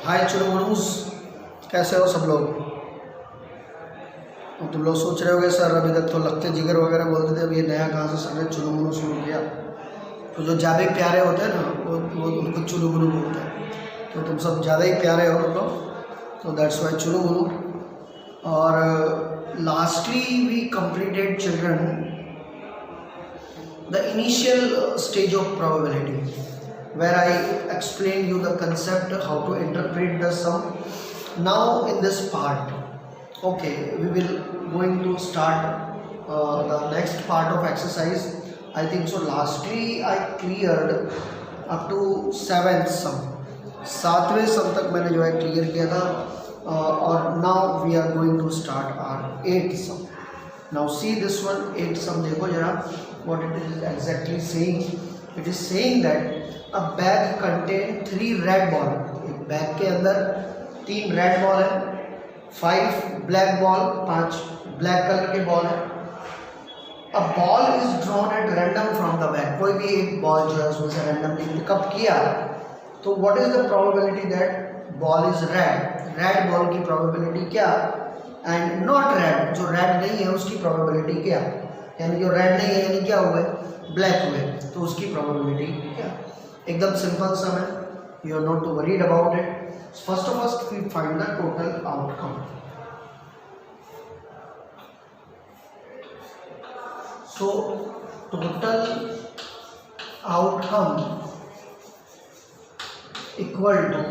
हाय चुनमुनूस, कैसे हो सब लोग। तुम लोग सोच रहे होगे सर अभी तक तो लगते जिगर वगैरह बोलते थे, अब ये नया कहाँ से सर ने चुनमुनू शुरू किया। तो जो ज़्यादा ही प्यारे होते हैं ना वो उनको चुनमुनू बोलते हैं। तो तुम सब ज़्यादा ही प्यारे हो तुम लोग, तो दैट्स वाई चुनमुनू। और lastly we completed children the initial stage of probability, where I explained you the concept how to interpret the sum. Now in this part, okay, we will going to start the next part of exercise. I think so lastly I cleared up to 7th sum, 7वें sum तक मैंने जो है clear किया था। और now we are going to start our 8th sum. Now see this one, 8th sum देखो जरा what it is exactly saying. It is saying that a bag contain 3 red ball. एक बैग के अंदर 3 red ball है, 5 black ball, 5 black colour के ball है। A ball is drawn at random from the bag. कोई भी एक ball जो है उसमें से रैंडमली पिकअप किया, तो what is the probability that ball is red? Red ball की प्रोबेबिलिटी क्या, एंड नॉट रेड, जो रेड नहीं है उसकी प्रोबेबिलिटी क्या, यानी जो रेड नहीं है यानी क्या हुए, ब्लैक हुए, तो उसकी प्रोबेबिलिटी क्या। एकदम सिंपल सम है, you are not too worried about it. First we find the total outcome. So total outcome equal to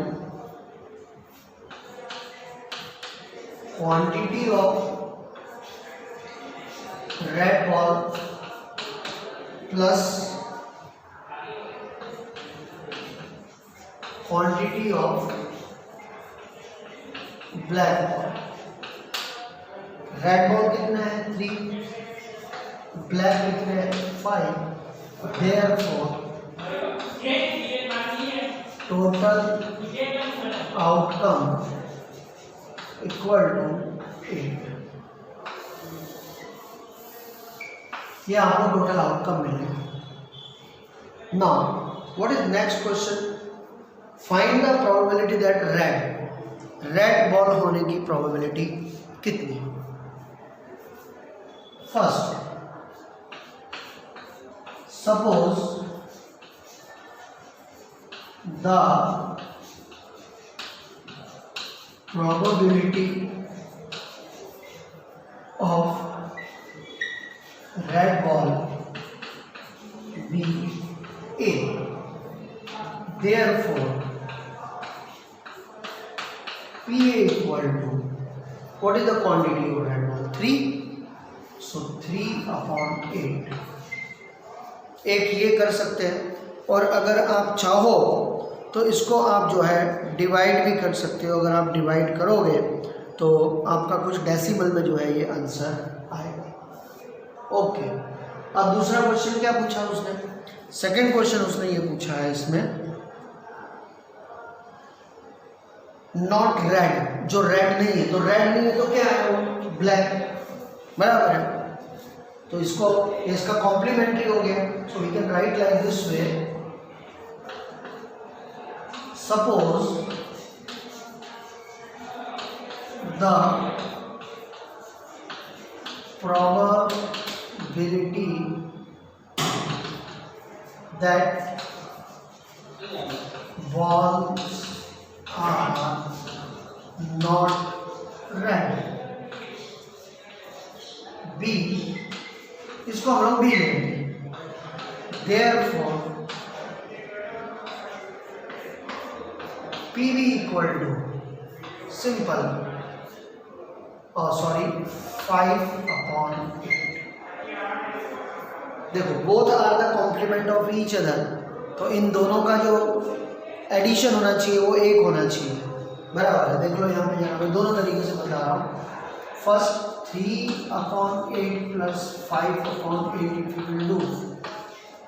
quantity of red ball plus quantity of black ball. Red ball कितना है 3, black कितने हैं 5, therefore total outcome equal to 8। ये आपको total outcome मिलेगा। Now what is next question, find the probability that red ball होने की probability कितनी। First, suppose the probability of red ball be A. Therefore, PA equal to, what is the quantity of red ball? 3. So 3/8. एक ये कर सकते हैं, और अगर आप चाहो तो इसको आप जो है डिवाइड भी कर सकते हो। अगर आप डिवाइड करोगे तो आपका कुछ डेसिमल में जो है ये आंसर आएगा। ओके, अब दूसरा क्वेश्चन क्या पूछा उसने, सेकंड क्वेश्चन उसने ये पूछा है इसमें, नॉट रेड, जो रेड नहीं है, तो रेड नहीं है तो क्या है वो ब्लैक, बराबर है। तो इसका कॉम्प्लीमेंट्री हो गया। So we can write like this way, suppose the probability that balls are not red, B, इसको हम लोग B लेंगे। Therefore PV equal to simple, 5/8। देखो both are the complement of each other, तो इन दोनों का जो एडिशन होना चाहिए वो 1 होना चाहिए, बराबर है। देख लो यहाँ पे मैं दोनों तरीके से बता रहा हूँ। First 3/8 plus 5/8, if you will do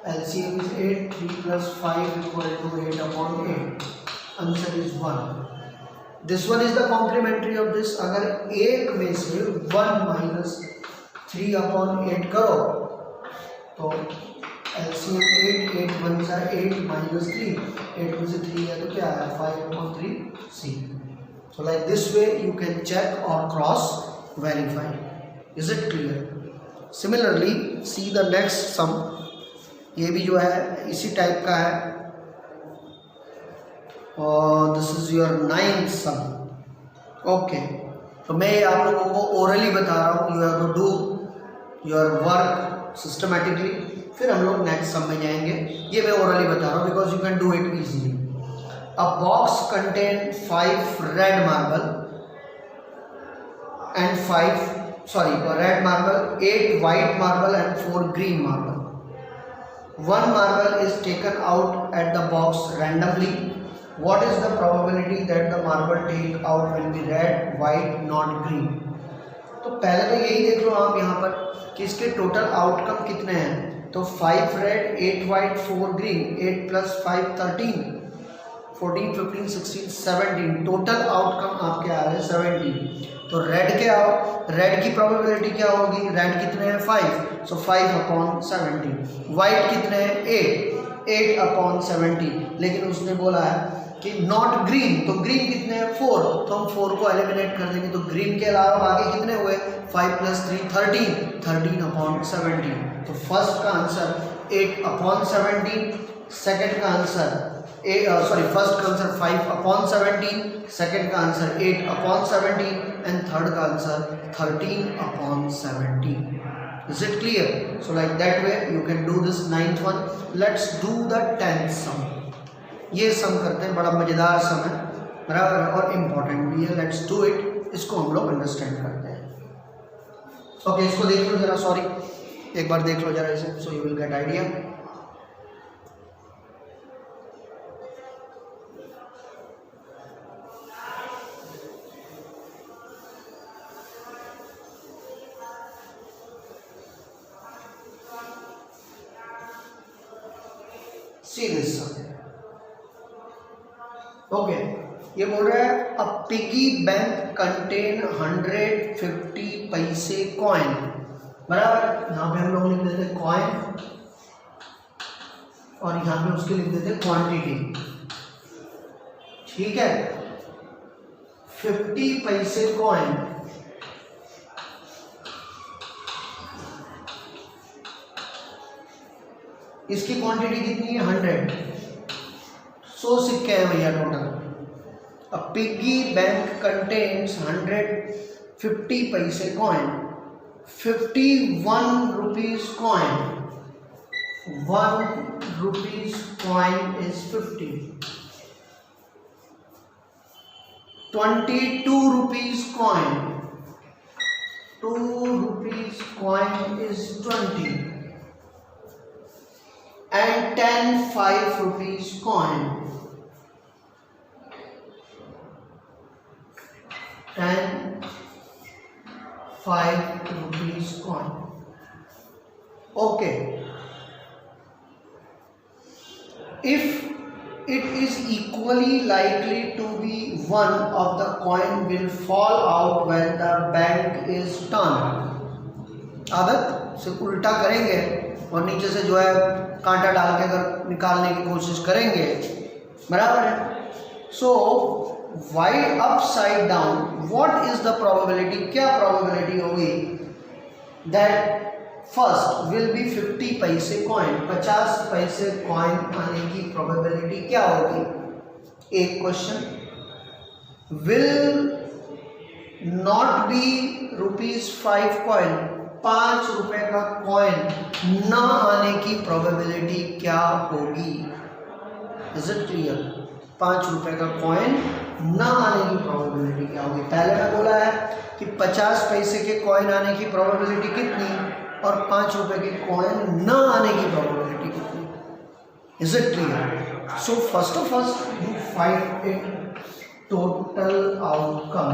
LCM is 8, 3 plus 5 equal to 8/8। Answer is 1। This one is the complementary of this. अगर एक में से 1 माइनस 3/8 करो तो LCM 8, 8 1 8 -1 2 is 3, 8 में से 3 है तो क्या है 5/3 C. So like this way you can check or cross verify. Is it clear? Similarly see the next sum. ये भी जो है इसी टाइप का है और this is your 9th sum. Okay, तो मैं आप लोगों को ओरली बता रहा हूँ. You have to do your work systematically, फिर हम लोग नेक्स्ट सम में जाएंगे. ये मैं ओरली बता रहा हूँ because you can do it easily. A box contain 5 red marble and 8 white marble and 4 green marble. One marble is taken out at the box randomly. What is the probability that the marble taken out will be red, white, not green? तो पहले तो यही देख लो आप यहाँ पर कि इसके टोटल आउटकम कितने हैं. तो 5 red, 8 white, 4 green, 8 + 5 13, 14, 15, 16, 17. Total outcome आपके आ रहे हैं 17. तो रेड की प्रोबेबिलिटी क्या होगी. रेड कितने हैं 5, सो 5/17. वाइट कितने हैं 8/17. लेकिन उसने बोला है कि नॉट ग्रीन, तो ग्रीन कितने हैं 4, तो हम 4 को एलिमिनेट कर देंगे. तो ग्रीन के अलावा बाकी कितने हुए 5 + 3 13, 13/17. तो फर्स्ट का आंसर 8/17, सेकंड का आंसर फर्स्ट का आंसर 5/17, सेकंड का आंसर 8/17 एंड थर्ड का answer 13/17. Is it clear? So like that way you can do this 9th one. Let's do the 10th sum. ये सम करते हैं, बड़ा मज़ेदार सम है, बराबर है और इम्पोर्टेंट भी है. Let's do it. इसको हम लोग अंडरस्टैंड करते हैं. ओके, इसको देख लो जरा. सॉरी, एक बार देख लो जरा इसे, सो you will get idea. See this sum. Okay, ये बोल रहा है अ पिगी बैंक कंटेन 150 पैसे कॉइन. बराबर, यहाँ पे हम लोग लिख देते कॉइन और यहाँ पे उसके लिख देते क्वांटिटी. ठीक है, 50 पैसे कॉइन. इसकी क्वांटिटी कितनी है 100. 100 सिक्के हैं भैया टोटल. अ पिगी बैंक कंटेन्स 150 पैसे coin. 51 rupees coin. 1 rupees coin is 50. 22 rupees coin. 2 rupees coin is 20. And 10 5 rupees coin. 10 5 rupees coin. Okay. If it is equally likely to be one of the coin will fall out when the bank is turned. आदत से उल्टा करेंगे और नीचे से जो है कांटा डाल के अगर निकालने की कोशिश करेंगे, बराबर है. सो wide upside down, what is the probability, क्या प्रोबेबिलिटी होगी दैट फर्स्ट विल बी 50 पैसे कॉइन. 50 पैसे कॉइन आने की प्रोबेबिलिटी क्या होगी. एक question. Will not be ₹5 coin. 5 रुपए का कॉइन ना आने की प्रोबेबिलिटी क्या होगी. Is it clear. 5 रुपए का कॉइन ना आने की प्रोबेबिलिटी क्या होगी. पहले मैं बोला है कि 50 पैसे के कॉइन आने की प्रोबेबिलिटी कितनी और 5 रुपए के कॉइन ना आने की प्रोबेबिलिटी कितनी. Is it clear. So first of all you find it total outcome.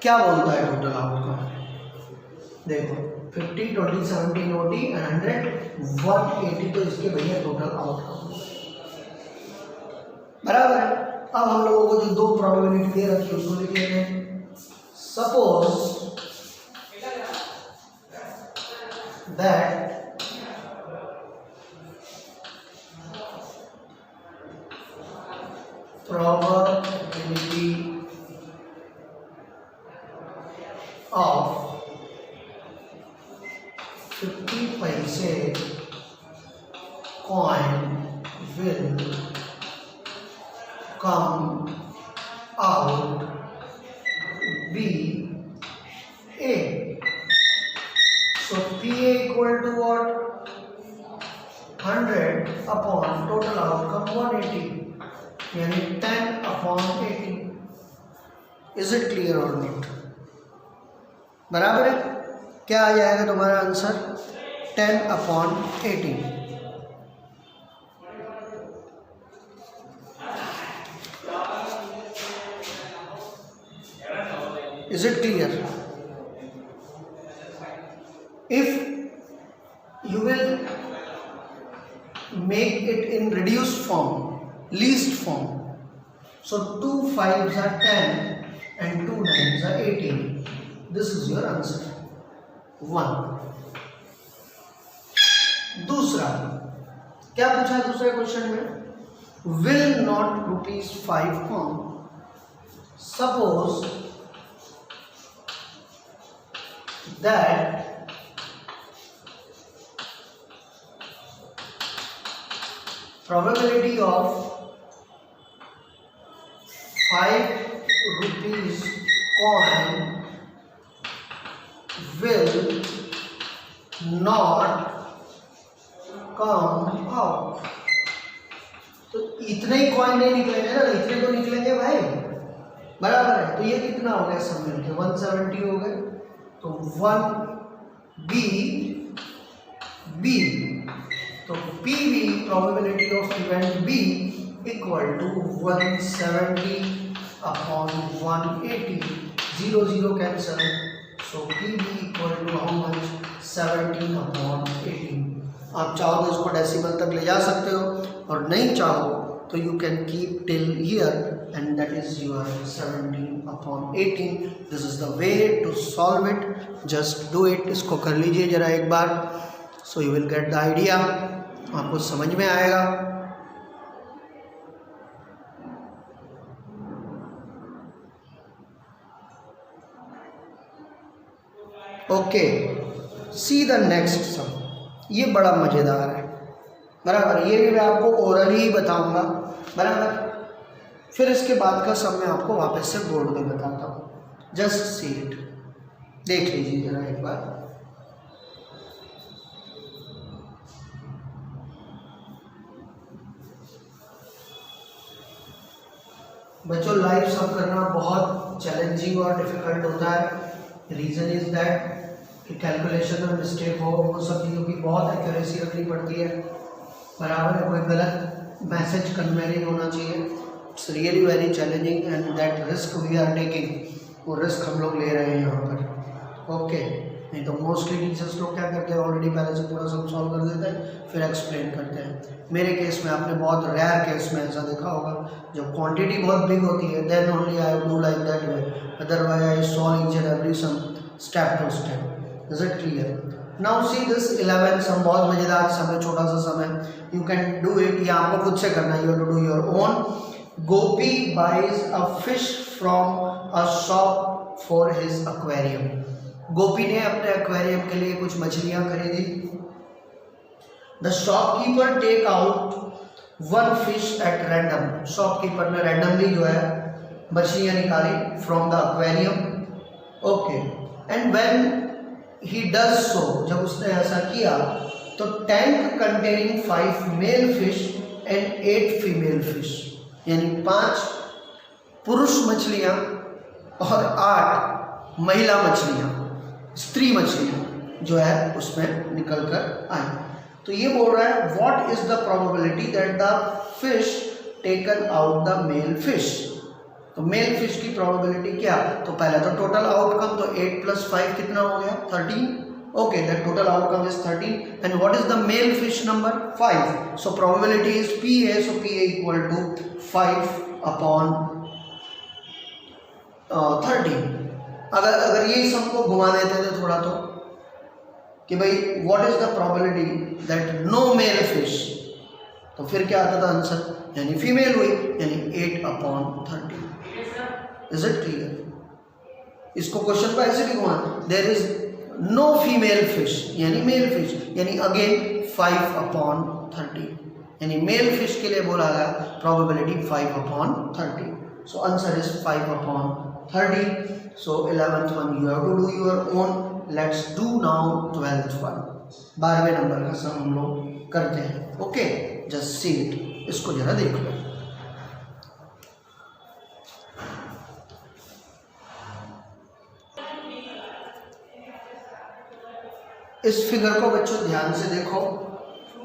क्या बोलता है टोटल आउटकम. देखो 50 20 70 OT एंड 100 180. तो इसके भैया टोटल आउटकम बराबर है. अब हम लोगों को जो दो प्रोबेबिलिटी दे रखी है उसको लिख लेते हैं. Suppose that probability of 50 paise coin will come out be A. So PA equal to what? 100 upon total outcome 180, यानी 10 upon 80. Is it clear or not? बराबर है? क्या आ जाएगा तुम्हारा answer? 10 upon 80. Is it clear? If you will make it in reduced form, least form, so 2 5s are 10 and 2 9s are 18. This is your answer. 1. दूसरा क्या पूछा है दूसरे क्वेश्चन में? Will not ₹5 come? Suppose that probability of 5 rupees coin will not come out. तो इतने ही coin नहीं निकलेंगे ना, इतने तो निकलेंगे भाई, बराबर है। तो ये कितना हो गया सब मिलके? 170 हो गए। तो 1 B तो PB probability of event B equal to 170 upon 180. 0 0 cancel. So PB equal to how much? 17 upon 18. आप चाहो तो इसको डेसिमल तक ले जा सकते हो, और नहीं चाहो तो you can keep till here and that is your 17 upon 18. This is the way to solve it. Just do it. इसको कर लीजिए जरा एक बार, so you will get the idea. आपको समझ में आएगा. Okay, see the next sum. ये बड़ा मज़ेदार है, बराबर. ये भी मैं आपको ओरली ही बताऊंगा, बराबर. फिर इसके बाद का सम मैं आपको वापस से बोर्ड में बताता हूँ. Just see it. देख लीजिए जरा एक बार. बच्चों, लाइव सम करना बहुत चैलेंजिंग और डिफिकल्ट होता है. रीज़न इज दैट कि कैलकुलेशन में मिस्टेक हो सब चीज़ों की बहुत एक्यूरेसी रखनी पड़ती है, बराबर है. कोई गलत मैसेज कन्वे नहीं होना चाहिए. It's really very challenging and that risk we are taking. वो रिस्क हम लोग ले रहे हैं यहाँ पर. ओके, नहीं तो मोस्टली टीचर्स लोग क्या करते हैं, ऑलरेडी पहले से पूरा सब सॉल्व कर देते हैं, फिर एक्सप्लेन करते हैं. मेरे केस में आपने बहुत रेयर केस में ऐसा देखा होगा, जब क्वांटिटी बहुत बिग होती है then only I do like that way. Otherwise I solve each and every sum step to step. Is it clear? Now see this 11 sum. बहुत मज़ेदार सम है, छोटा सा सम है. You can do it. ये आपको खुद से करना है. You have to do your own. Gopi buys a fish from a shop for his aquarium. Gopi ने अपने एक्वेरियम के लिए कुछ मछलियां खरीदी. The shopkeeper take out 1 fish at random. Shopkeeper ने रैंडमली जो है मछलियां निकाली from the aquarium. Okay, and when he does so, जब उसने ऐसा किया तो tank containing 5 male fish and 8 female fish, यानी 5 पुरुष मछलियां और 8 महिला मछलियां, स्त्री मछलियां जो है उसमें निकल कर आई. तो ये बोल रहा है what is the probability that the fish taken out the male fish. तो मेल फिश की प्रोबेबिलिटी क्या? तो पहले तो टोटल आउटकम, तो 8 + 5 कितना हो गया? 13. Okay, that total outcome is 13. And what is the male fish number? 5. So probability is PA. So PA equal to 5 upon 13. अगर यही सम को घुमा देते थे थोड़ा, तो कि भाई what is the probability that no male fish, तो फिर क्या आता था आंसर, यानी फीमेल हुई, यानी 8/30। Is it clear? इसको क्वेश्चन को ऐसे भी घुमा, there is no female fish यानी मेल फिश, यानी अगेन 5/30, यानी मेल फिश के लिए बोला गया probability 5/30। So answer is 5/30। So 11th one you have to do your own. Let's do now 12th one. 12वें नंबर का सम हम लोग करते हैं। ओके, जस्ट सी इट, इसको जरा देख लो। इस फिगर को बच्चों ध्यान से देखो,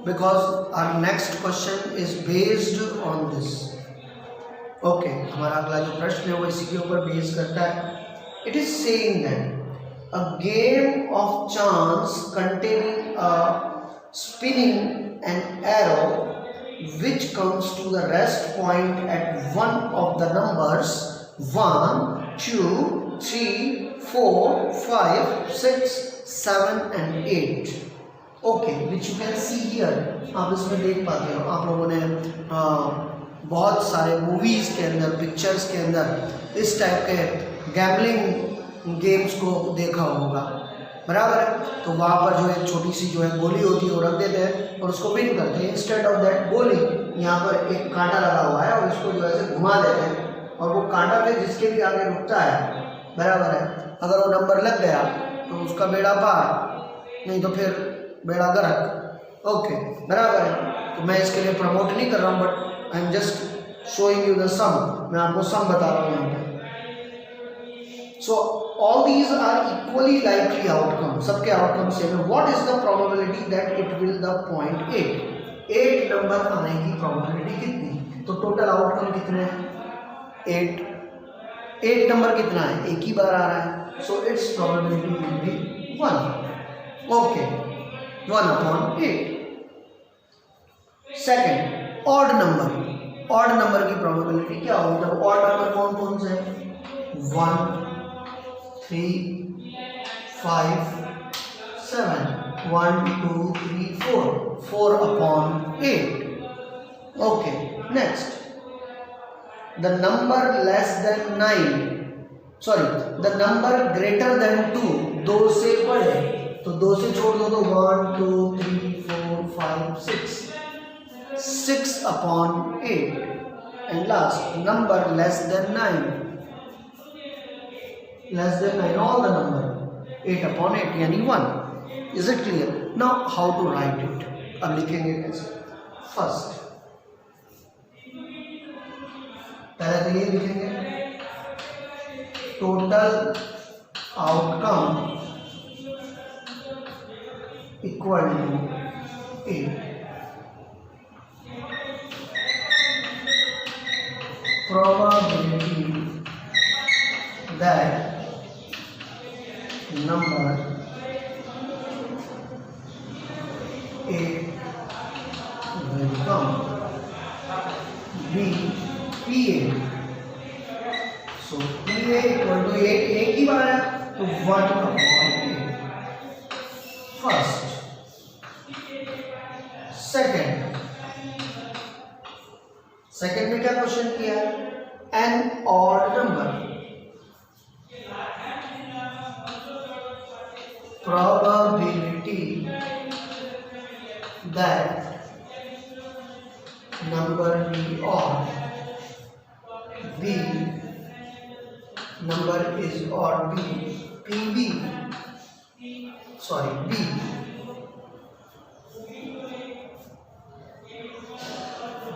because our next question is based on this. Okay, हमारा अगला जो प्रश्न है वो इसी के ऊपर बेस करता है। It is saying that a game of chance containing a spinning an arrow which comes to the rest point at one of the numbers 1, 2, 3, 4, 5, 6, 7 and 8. Okay, which you can see here. आप इसमें देख पाते हो, आप लोगों ने बहुत सारे मूवीज़ के अंदर, पिक्चर्स के अंदर इस टाइप के गैम्बलिंग गेम्स को देखा होगा, बराबर है। तो वहाँ पर जो एक छोटी सी जो है गोली होती है वो रख देते हैं और उसको विन करते हैं। इंस्टेड ऑफ दैट गोली यहाँ पर एक कांटा लगा हुआ है और इसको जो है घुमा देते हैं और वो कांटा फिर जिसके भी आगे रुकता है, बराबर है, अगर वो नंबर लग गया तो उसका बेड़ा पार, नहीं तो फिर बेड़ा गर्क। ओके, बराबर है। तो मैं इसके लिए प्रमोट नहीं कर रहा हूँ, but I am just showing you the sum. मैं आपको सम बता रहा हूँ यहाँ पे। So all these are equally likely outcome, सबके आउटकम सेम है। What is the probability that it will the point 8? 8 number आने की प्रोबेबिलिटी कितनी? तो टोटल आउटकम कितने हैं? 8। 8 नंबर कितना है? एक ही बार आ रहा है, so its probability will be 1. Okay, 1/8. Second, odd number. Odd number की प्रोबेबिलिटी क्या होगी? मतलब ऑड नंबर कौन कौन से हैं? 1, 3, 5, 7, 1, 2, 3, 4, 4/8. Okay, next, the number less than 9, sorry, the number greater than 2, 2 से बड़े, तो 2 से छोड़ दो तो 1, 2, 3, 4, 5, 6, 6/8. and last, number less than 9, less than 9, all the number 8/8 यानी 1. Is it clear? Now how to write it? अब लिखेंगे कैसे? फर्स्ट पहले तो ये लिखेंगे, total outcome equal to 8, probability that number 8 will come. B, PA. So PA equal to 8, एक ही बार है तो 1/8. फर्स्ट, सेकेंड में क्या क्वेश्चन किया है? An odd number, probability that number be odd. B, number is odd. B, PB, sorry, B.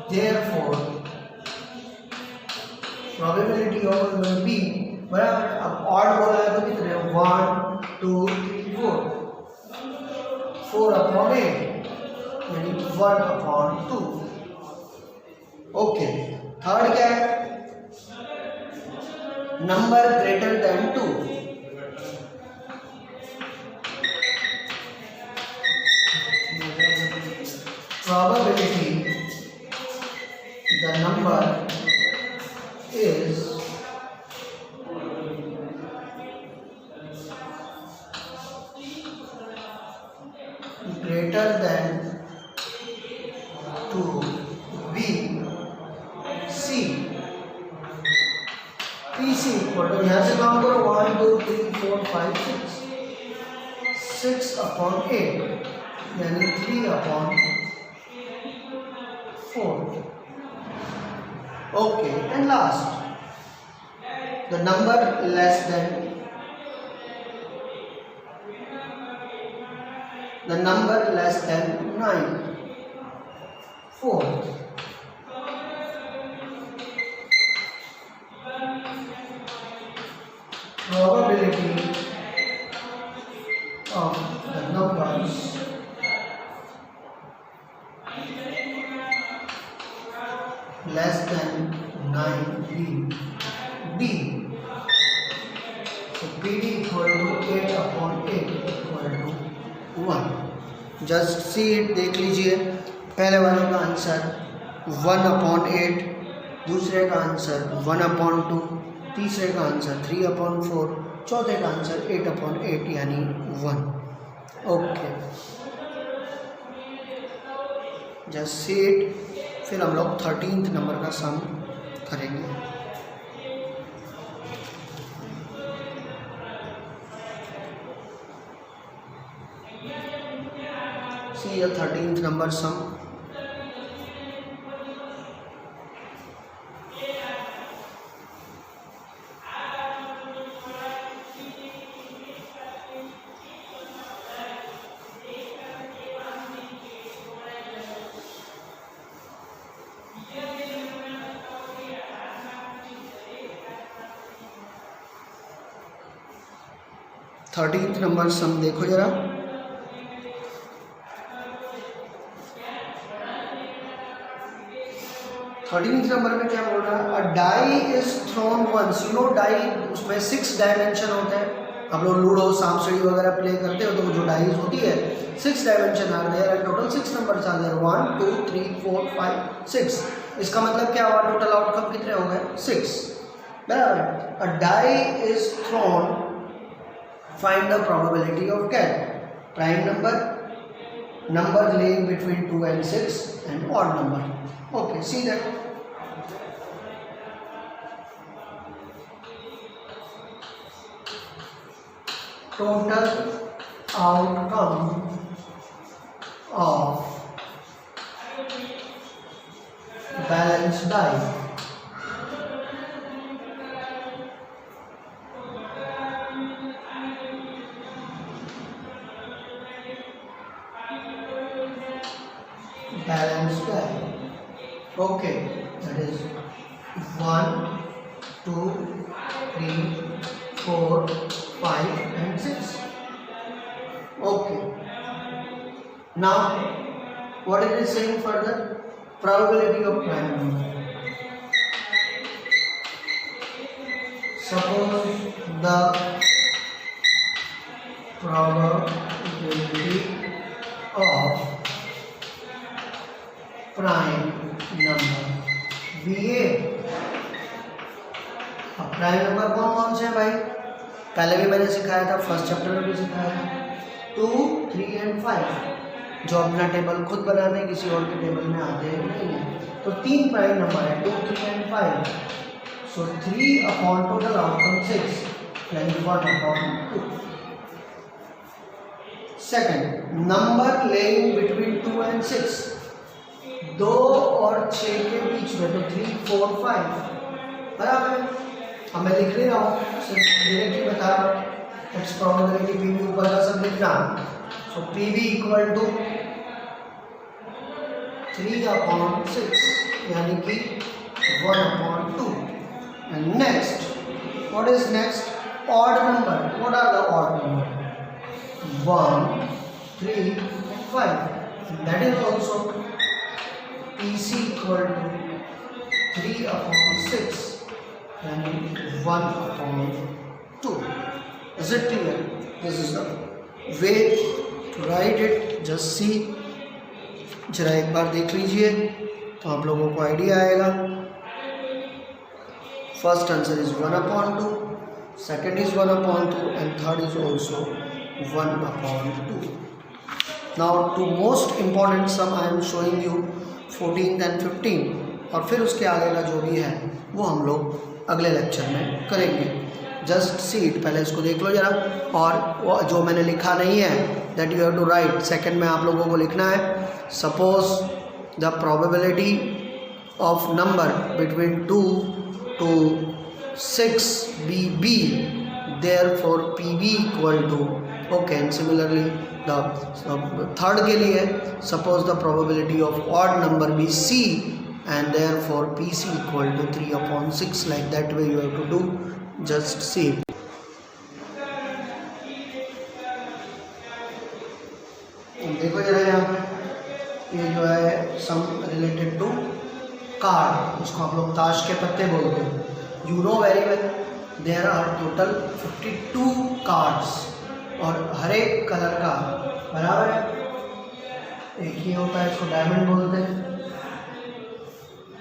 Therefore probability of B बराबर, अब odd बोला है तो कितने? 1, 2, 3, 4, 4/8 यानी 1/2. ओके, थर्ड क्या है? Number greater than 2. probability the number is greater than to B C PC equal to यहाँ से काउंट करो 1 2 3 4 5 6 अपॉन 8 यानी 3 upon 4. Okay, and last the number less than 9 4. Probability of the numbers less than 9 B. So PD equal to 8 upon 8 equal to 1. Just see it, देख लीजिए. पहले वाले का answer 1 upon 8, दूसरे का आंसर 1 upon 2, तीसरे का आंसर 3 upon 4, चौथे का आंसर 8 upon 8 यानी 1. Okay, just see it. फिर हम लोग 13th नंबर का सम करेंगे. See the 13th number sum. Thirteenth number sum देखो जरा. थर्टीन्थ नंबर में क्या बोल रहा है? A die is thrown once. You know die, उसमें 6 डायमेंशन होते हैं. आप लोग लूडो सांप सीढ़ी वगैरह प्ले करते हो तो जो डाइज होती है 6 dimension are there and total 6 numbers are there 1 2 3 4 5 6. इसका मतलब क्या हुआ? टोटल आउटकम कितने हो गए? 6. बराबर. A die is thrown. Find the probability of cat. Prime number, number laying between 2 and 6, and odd number. Okay, see that. Total outcome of balanced die. Balanced die. Okay, that is 1 2 3 4 5 and 6. Okay, now what it is saying further? Probability of prime number. Suppose the probability of prime number BA. अब prime number कौन कौन से हैं भाई? पहले भी मैंने सिखाया था, फर्स्ट चैप्टर में भी सिखाया था. 2 3 and 5 जो अपना टेबल खुद बनाते हैं, किसी और के टेबल में आते हैं नहीं है. तो 3 प्राइम नंबर है 2 3 and 5. So 3 upon total outcome 6 यानी 1 upon 2. Second, number laying between 2 and 6. 2 और 6 के बीच में तो 3 4 5 बराबर. अब मैं लिख रहा हूँ, सिर्फ डायरेक्टली बता रहा हूँ. इट्स प्रोबेबिलिटी पीवी ऊपर का सब लिखना. So PV equal to 3 upon 6 यानी कि 1 upon 2. And next, what is next? Odd number. What are the odd number? 1 3 5. That is also PC equal to 3 upon 6 and 1 upon 2. Is it clear? This is the way to write it. Just see. जरा एक बार देख लीजिए तो आप लोगों को idea आएगा. First answer is 1 upon 2, second is 1 upon 2 and third is also 1 upon 2. Now to most important sum I am showing you 14th and 15, और फिर उसके आगे का जो भी है वो हम लोग अगले लेक्चर में करेंगे। जस्ट सी इट, पहले इसको देख लो जरा, और वो जो मैंने लिखा नहीं है that you have to write, second में आप लोगों को लिखना है suppose the probability of number between 2 to 6 be B, therefore PB equal to, okay, and similarly the third के लिए suppose the probability of odd number be C and therefore PC equal to 3/6, like that way you have to do, just see it. देखो जरा यहाँ पे ये जो है सम related to card, उसको आप लोग ताश के पत्ते बोलते हैं। You know very well there are total 52 cards और हर एक कलर का बराबर है, एक ही होता है, इसको डायमंड बोलते हैं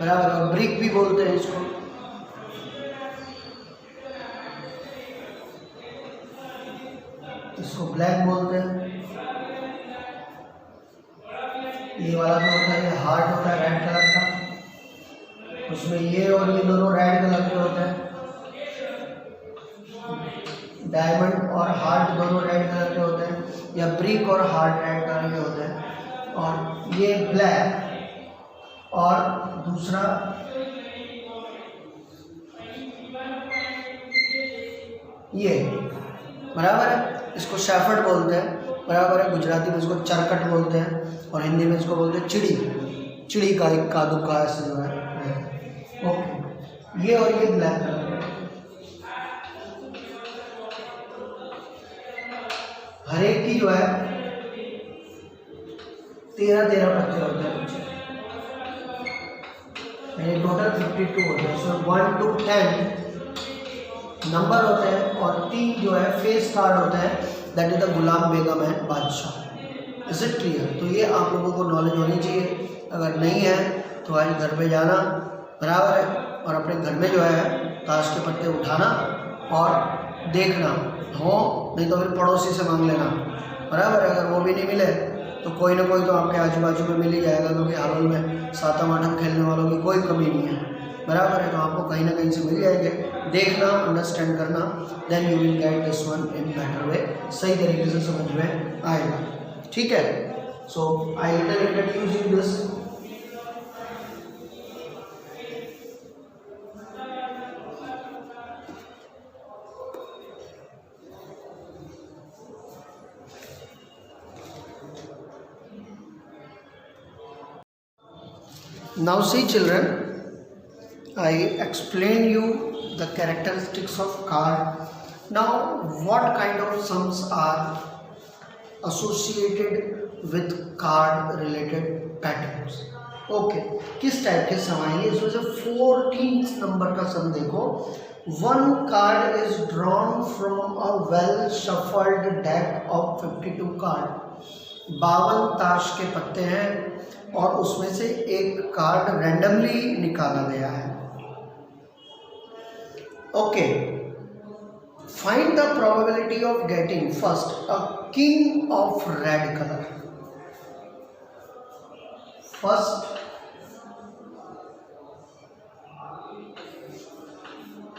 बराबर, और ब्रिक भी बोलते हैं इसको। इसको ब्लैक बोलते हैं। ये वाला जो होता है ये हार्ट होता है रेड कलर का, उसमें ये और ये दोनों रेड कलर के होते हैं। डायमंड और हार्ट दोनों रेड कलर के होते हैं, या ब्रिक और हार्ट रेड कलर के होते हैं। और ये ब्लैक, और दूसरा ये बराबर है, इसको शेफर्ड बोलते हैं बराबर है। गुजराती में इसको चरकट बोलते हैं और हिंदी में इसको बोलते हैं चिड़ी। चिड़ी का एक कादू का ऐसे जो है ओके। ये और ये ब्लैक कलर है। हर एक की जो है 13 पत्ते होते हैं बच्चे, टोटल 52 होते हैं। उसमें 1 to 10 नंबर होते हैं और 3 जो है फेस कार्ड होते हैं, दैट इज द गुलाम बेगम एंड बादशाह। Is it clear? तो ये आप लोगों को नॉलेज होनी चाहिए। अगर नहीं है तो आज घर पे जाना बराबर है, और अपने घर में जो है ताश के पत्ते उठाना और देखना हो, नहीं तो फिर पड़ोसी से मांग लेना बराबर है। अगर वो भी नहीं मिले तो कोई ना कोई तो आपके आजू बाजू में मिल ही जाएगा, क्योंकि हाल में सातम आठम खेलने वालों की कोई कमी नहीं है बराबर है। तो आपको कहीं ना कहीं से मिल जाएंगे। देखना, अंडरस्टैंड करना, then you will get this one in better way, सही तरीके से समझ में आएगा। ठीक है, so I little introduce you this. Now see children, I explained you the characteristics of card. Now what kind of sums are associated with card related patterns? Okay, किस type के सम आएंगे इसमें से? 14th नंबर का सम देखो। 1 card is drawn from a well shuffled deck of 52 card। 52 ताश के पत्ते हैं और उसमें से एक कार्ड रैंडमली निकाला गया है। Okay, find the probability of getting first a king of red colour. First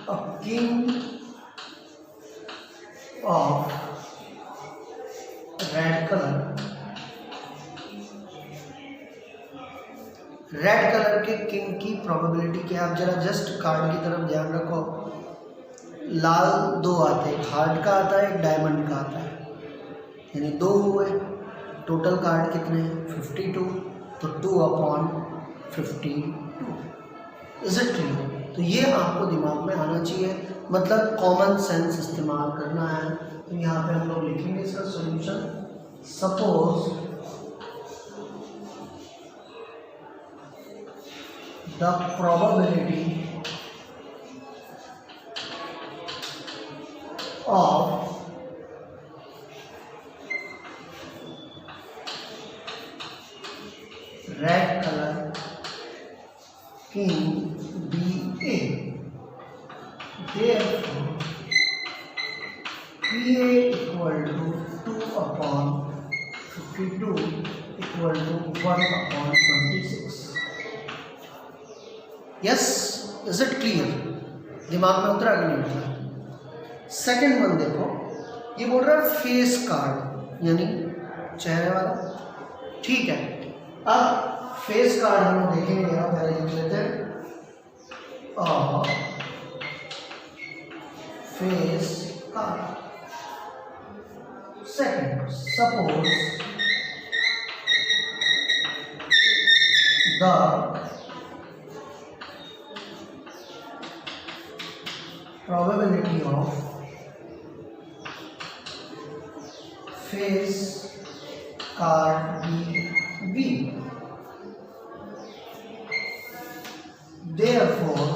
a king of red colour. Red colour के किंग की प्रोबेबिलिटी क्या? आप जरा जस्ट कार्ड की तरफ ध्यान रखो। लाल 2 आते हैं, एक हार्ट का आता है, एक डायमंड का आता है, यानी 2 हुए। टोटल कार्ड कितने हैं? 52, तो 2/52। Is it clear? तो ये आपको दिमाग में आना चाहिए, मतलब कॉमन सेंस इस्तेमाल करना है। तो यहाँ पे हम लोग लिखेंगे इसका solution. Suppose the probability of red color king be A, therefore PA equal to 2/52। 52 equal to 1/26। Yes, is it clear? दिमाग में उतरा कि नहीं उतरा? सेकेंड वन देखो, ये बोल रहा है फेस कार्ड यानी चेहरे वाला। ठीक है, अब फेस कार्ड हम देखेंगे, यहाँ पहले लिख लेते हैं face card. Second, suppose the probability of face card B. Therefore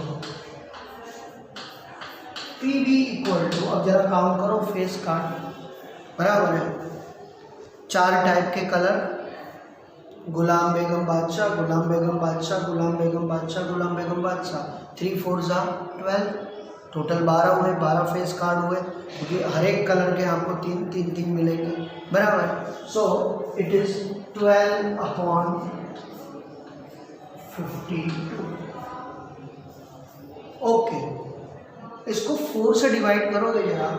PB equal to, अब जरा काउंट करो फेस कार्ड, बराबर है 4 टाइप के कलर, गुलाम बेगम बादशाह, गुलाम बेगम बादशाह, गुलाम बेगम बादशाह, गुलाम बेगम बादशाह, 3 4 12, टोटल 12 हुए, 12 फेस कार्ड हुए, क्योंकि हर एक कलर के आपको 3 मिलेंगे, बराबर। So it is 12/52। ओके, इसको 4 से डिवाइड करोगे जरा,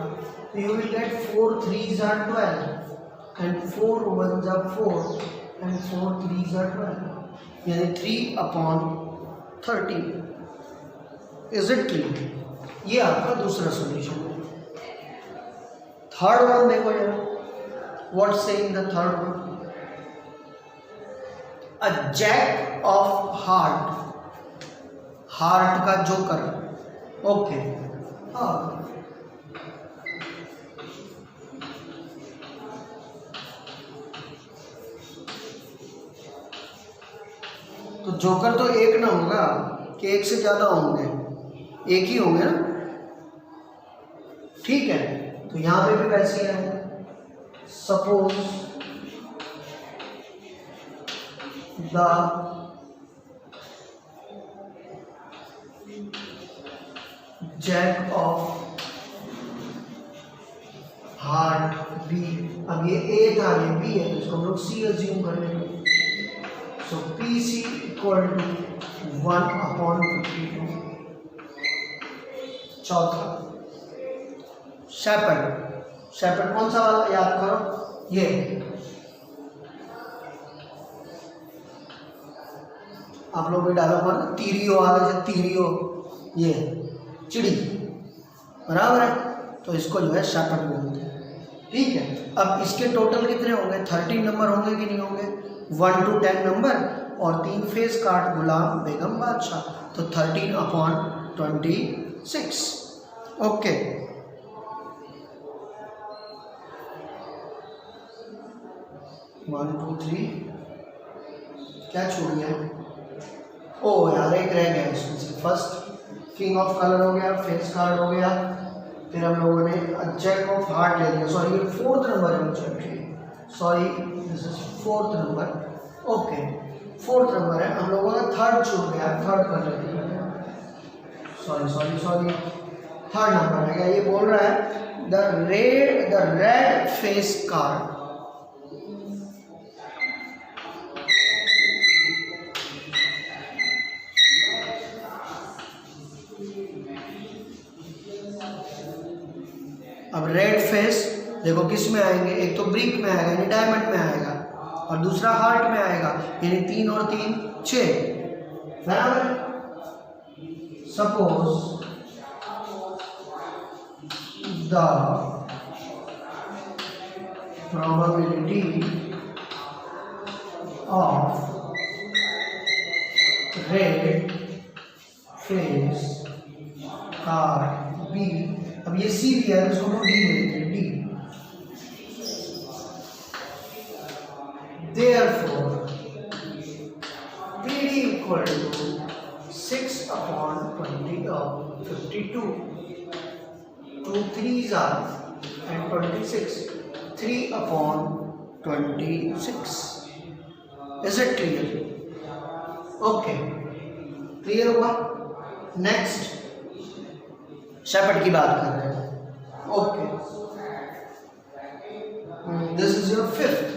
तो you will get 4 3s are 12 and 4 1s are 4 and 4 3s are 12, यानी 3/13। Is it clear? ये आपका दूसरा सॉल्यूशन है। थर्ड वन देखो जरा, what saying the third one? A jack of heart, heart का जोकर। ओके, हाँ, तो जोकर तो एक ना होगा कि एक से ज्यादा होंगे, एक ही होंगे ना। ठीक है, तो यहां पे भी वैसे है। Suppose the jack of heart B, अब ये ए था, ये बी है, तो इसको हम लोग सी अज्यूम कर लेंगे। सो पी सी इक्वल टू 1/52। चौथा, शेपर्ड। शेपर्ड कौन सा वाला याद करो? ये आप लोग भी डालो ना, तीरियो वाला, जो तीरियो, ये चिड़ी, बराबर है, तो इसको जो है शेपर्ड बोलते हैं। ठीक है, अब इसके टोटल कितने होंगे? 13 नंबर होंगे कि नहीं होंगे? 1 to 10 नंबर और 3 फेस कार्ड, गुलाम बेगम बादशाह, तो 13/26। ओके, वन टू थ्री, क्या छूट गया? ओ यार, एक रह गया इसमें से। फर्स्ट किंग ऑफ कलर हो गया, फेस कार्ड हो गया, फिर हम लोगों ने जैक ऑफ हार्ट ले लिया। सॉरी, ये 4th नंबर है मुझे, sorry this is 4th number. Okay, 4th number है, हम लोगों का 3rd छूट गया, 3rd कर लेते हैं। सॉरी, थर्ड नंबर है क्या? ये बोल रहा है द रेड फेस कार्ड। अब रेड फेस देखो किस में आएंगे, एक तो ब्रिक में आएगा यानी डायमंड में आएगा, और दूसरा हार्ट में आएगा यानी 3 और 3 6, बराबर। Suppose the probability of red face card B, अब ये सी भी है, इसको हम डी ले लेते हैं, D. Therefore PD equal to 6/52. 2 3s are and 26, 3/26. Is it clear? Okay, clear हुआ? नेक्स्ट शेपर्ड की बात कर रहे हैं। Okay, this is your 5th।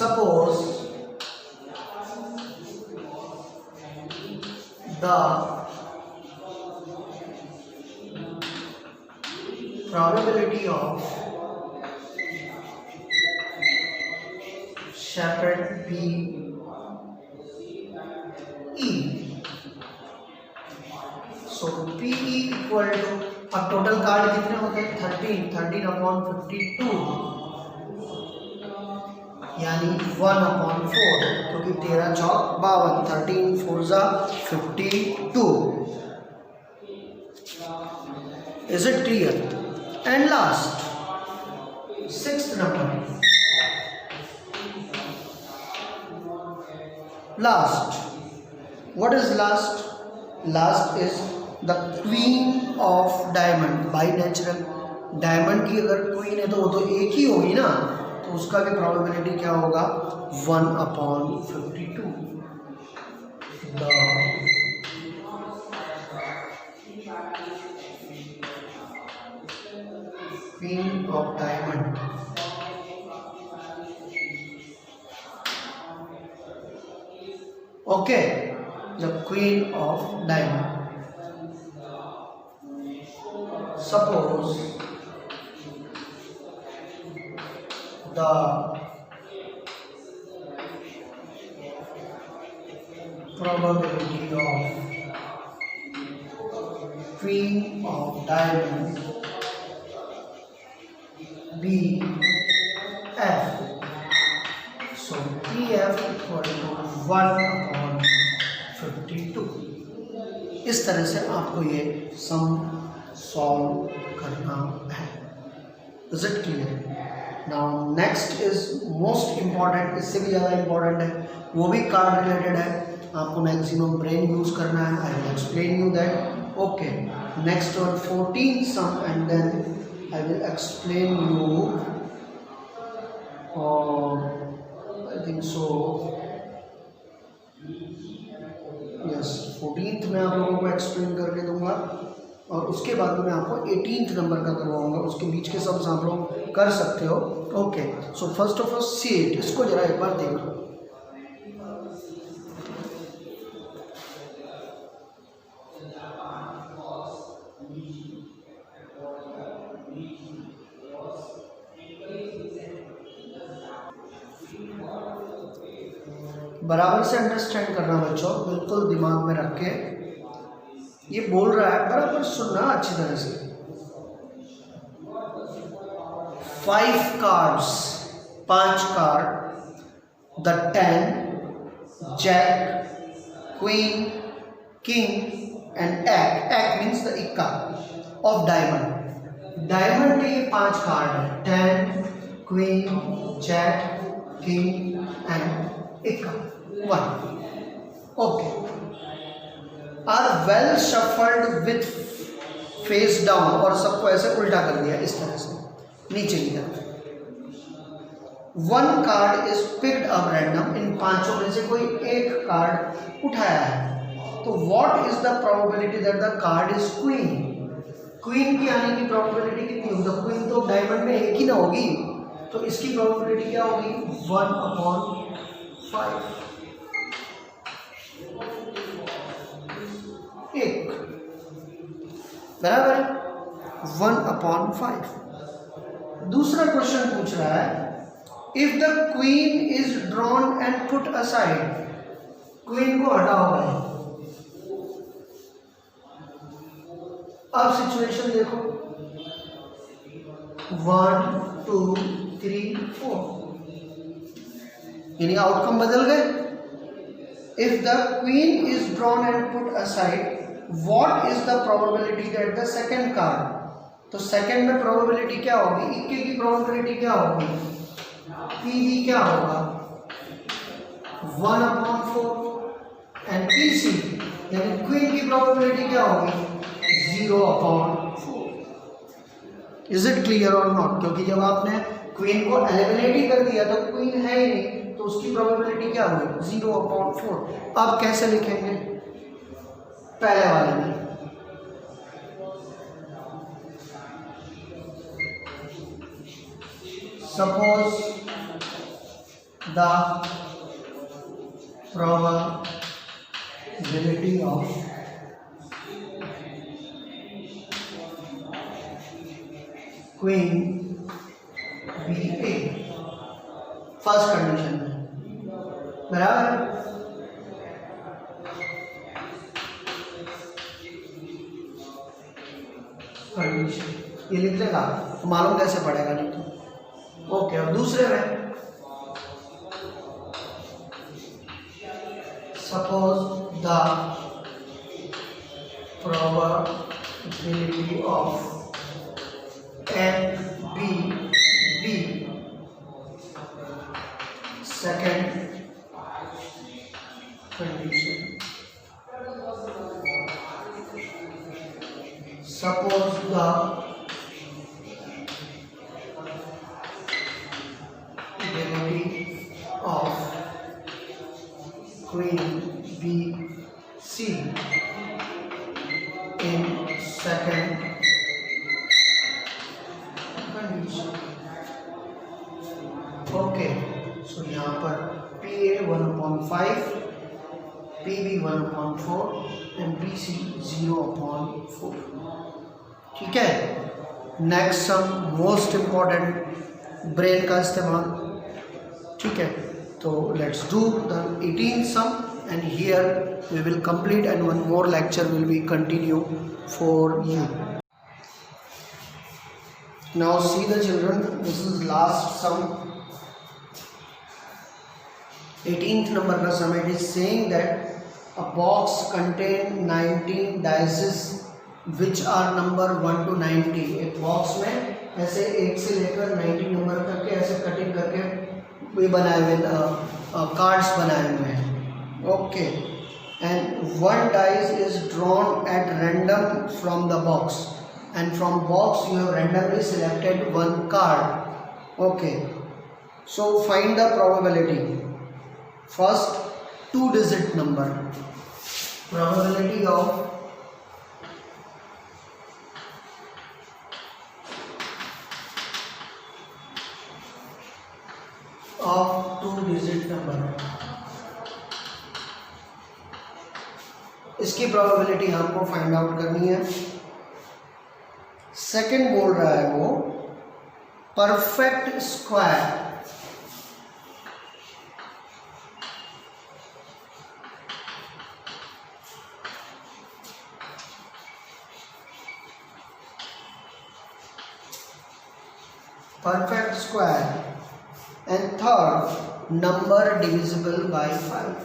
Suppose the probability of shepherd be E. So PE equal to, अब total card कितने होते हैं 13 यानी 1/4, क्योंकि 13 चौक 52, 13 4 52. Is it clear? And last, sixth number. Last. What is last? Last is the queen of diamond. By natural diamond की अगर queen है तो वो तो एक ही होगी ना, तो उसका भी probability क्या होगा 1/52. The queen of diamond okay, the queen of diamond. Suppose the probability of queen of diamond be F. So PF equal to 1/52. इस तरह से आपको ये सम सॉल्व करना है. Is it clear? Now next is most important, इससे भी ज़्यादा important है, वो भी कार्ड रिलेटेड है, आपको मैक्सिमम ब्रेन यूज करना है. I will explain you that. Okay, next one 14th sum and then I will explain you I think so yes 14th में आप लोगों को एक्सप्लेन करके दूंगा और उसके बाद में मैं आपको 18th नंबर का करवाऊंगा. उसके बीच के सब आप लोग कर सकते हो. Okay, so first of all see it, इसको जरा एक बार देखो. बराबर से अंडरस्टैंड करना बच्चों, बिल्कुल दिमाग में रख के. ये बोल रहा है बराबर सुनना अच्छी तरह से. 5 cards, 5 card, the 10, jack, queen, king and एक्ट. एक्ट मीन्स द इक्का ऑफ डायमंड. डायमंड के ये 5 कार्ड है, 10, क्वीन, जैक, किंग एंड इक्का. 1. Okay. Are well shuffled with face down, और सबको ऐसे उल्टा कर दिया इस तरह से नीचे लिया. 1 card is picked up random. इन पांचों में से कोई एक कार्ड उठाया है, तो what is the probability that the card is queen. Queen की आने की प्रोबेबिलिटी कितनी होगी? तो क्वीन तो डायमंड में एक ही ना होगी, तो इसकी प्रोबेबिलिटी क्या होगी 1/5. एक बराबर 1/5. दूसरा क्वेश्चन पूछ रहा है if the queen is drawn and put aside. Queen को हटाओ भाई. अब सिचुएशन देखो 1 2 3 4, यानी आउटकम बदल गए. If the queen is drawn and put aside, what is the probability that the second card. तो सेकंड में प्रोबेबिलिटी क्या होगी? इक्के की प्रोबेबिलिटी क्या होगी? पीबी क्या होगा 1/4 एंड पीसी यानी क्वीन की प्रोबेबिलिटी क्या होगी 0/4. इज इट क्लियर और नॉट? क्योंकि जब आपने क्वीन को एलिमिनेट ही कर दिया तो क्वीन है ही नहीं, तो उसकी प्रोबेबिलिटी क्या होगी 0/4. अब कैसे लिखेंगे? पहले वाले में suppose the probability of queen BA first condition में, बराबर। कंडीशन ये लिख लेगा तो मालूम कैसे पड़ेगा, नहीं तो ओके। और दूसरे में suppose the probability of NB second condition, suppose the probability of queen BC in second condition, okay. सो यहाँ पर PA 1/5, PB 1/4 एंड BC 0/4, ठीक है। Next sum, most important, brain का इस्तेमाल, ठीक है। तो let's do the 18th sum and here we will complete and one more lecture will be continue for you. Now see the children, this is last sum, 18th number का sum. It is saying that a box contain 19 dices which are number 1 to 90। एक box में ऐसे 1 से लेकर 90 number तक के ऐसे cutting करके ये बनाए हुए कार्ड्स बनाए हुए हैं, okay. And 1 dice is drawn at random from the box and from box you have randomly selected 1 card, okay. So find the probability, first 2-digit number, probability of two-digit number, इसकी probability हमको find out करनी है। Second बोल रहा है वो perfect square, perfect square, and third number divisible by 5.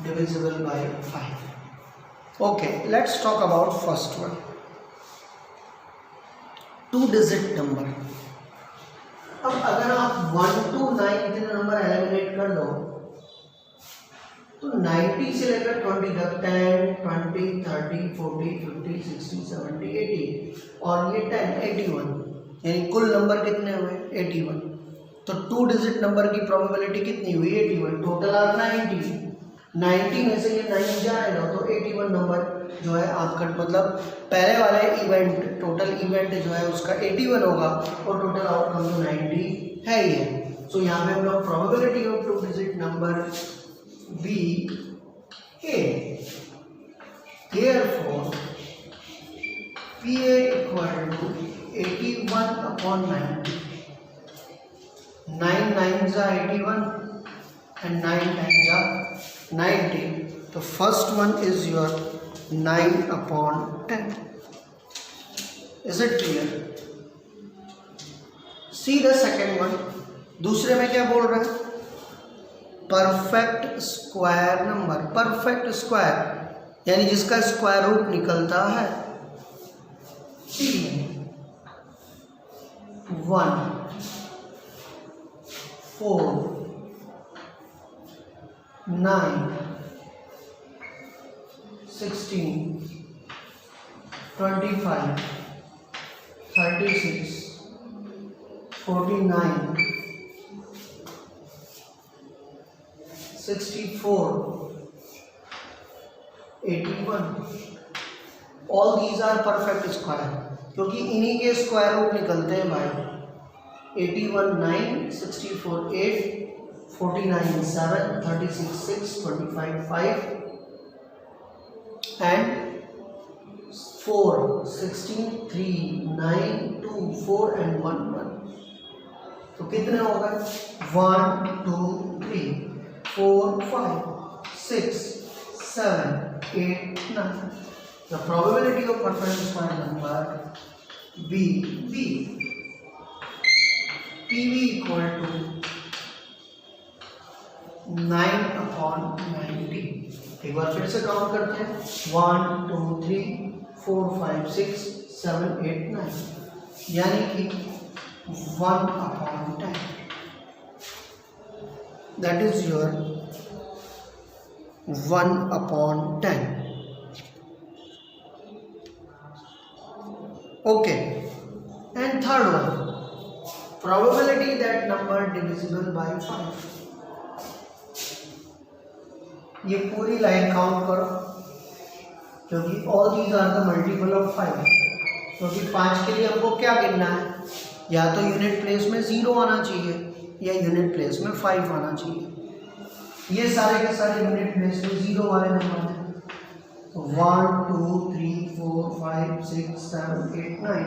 Divisible by 5. Okay, let's talk about first one, 2-digit number। अब अगर आप 1 to 9 इतने नंबर एलिमिनेट कर दो तो 90 से लेकर 20 तक 10, 20, 30, 40, 50, 60, 70, 80 और ये 10, 81, यानी कुल नंबर कितने हुए 81। तो 2-digit नंबर की प्रोबेबिलिटी कितनी हुई 81, टोटल आर 90 में से ये 9 जाएगा तो 81 नंबर जो है आपका, मतलब पहले वाले इवेंट, टोटल इवेंट जो है उसका 81 होगा और टोटल आउटकम जो 90 है ये। सो यहाँ पे हम लोग probability of 2-digit number be A, therefore PA equal to 81/90, 9 9s are 81 and 9 10s are 90. The first one is your 9/10. Is it clear? See the second one. दूसरे में क्या बोल रहा है, perfect square number. Perfect square यानी जिसका square root निकलता है 3, 1, 4, 9, 16, 25, 36, 49, 64, 81, all these are perfect square, क्योंकि इन्हीं के स्क्वायर रूट निकलते हैं भाई। 81 9, 64 8, 49 7, 36 6, 25 5 and 4, 16 3, 9 2, 4 and 1 1। तो कितने हो गए? 1 2 3 4 5 6 7 8 9। The probability of perfect square number PV equal to 9/90। एक बार फिर से काउंट करते हैं। 1 2 3 4 5 6 7 8 9, यानी कि 1/10। That is your 1/10। Okay, and third one, probability that number divisible by 5। ये पूरी लाइन काउंट करो, क्योंकि all these are the multiple of 5। क्योंकि 5 के लिए हमको क्या गिनना है? या तो यूनिट प्लेस में 0 आना चाहिए या यूनिट प्लेस में 5 आना चाहिए। ये सारे के सारे यूनिट प्लेस में 0 वाले नंबर हैं। तो 1 2 3 4 5 6 7 8 9,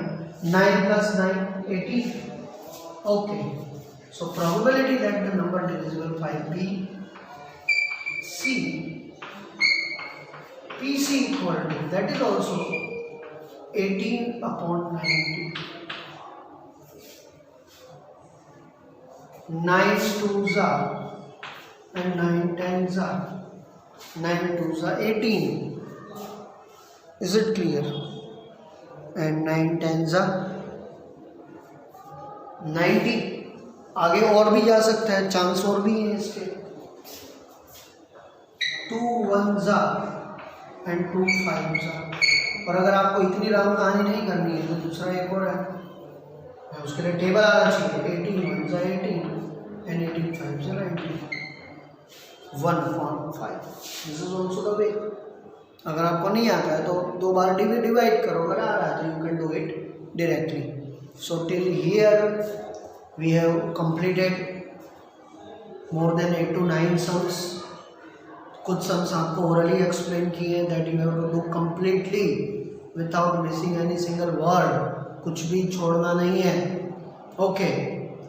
9 plus 9 18। Okay, so probability that the number divisible by PC equal to, that is also 18/90। 9 2s are and 9 10s are, 9 2s are 18। Is it clear? And 9 10s are 90। आगे और भी जा सकता है, चांस और भी है इसके। 2 1s are and 2 5s are। और अगर आपको इतनी राउंड कहानी नहीं करनी है तो दूसरा एक और है, उसके लिए टेबल आना चाहिए। 18 1s are 18 and 18 5s are 90। 1/5। This is also the way। अगर आपको नहीं आता है तो 2 बार डिवाइड करो, अगर आ रहा है तो you can do it directly. So till here we have completed more than 8 to 9 sums. कुछ सम्स आपको ओरली एक्सप्लेन किए, that you have to do completely without missing any single word, कुछ भी छोड़ना नहीं है। Okay,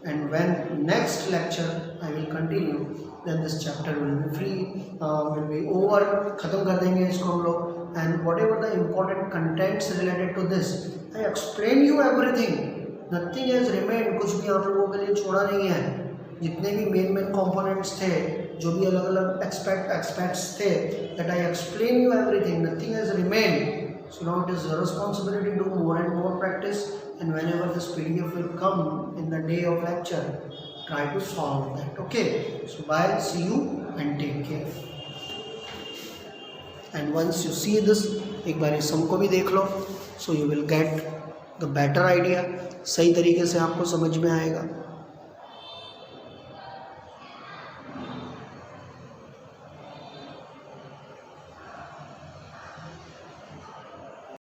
and when next lecture I will continue, then this chapter will be free, will be over, ख़त्म कर देंगे इसको हम लोग। and whatever the important contents related to this, I explain you everything, nothing has remained, कुछ भी आप लोगों के लिए छोड़ा नहीं है। जितने भी मेन components थे, जो भी अलग अलग aspects थे, that I explain you everything, nothing has remained। So now it is your responsibility to do more and more practice, and whenever this PDF will come in the day of lecture, try to solve that। Okay, so bye, see you and take care। and once you see this, एक बार इस सम को भी देख लो, so you will get the better idea, सही तरीके से आपको समझ में आएगा।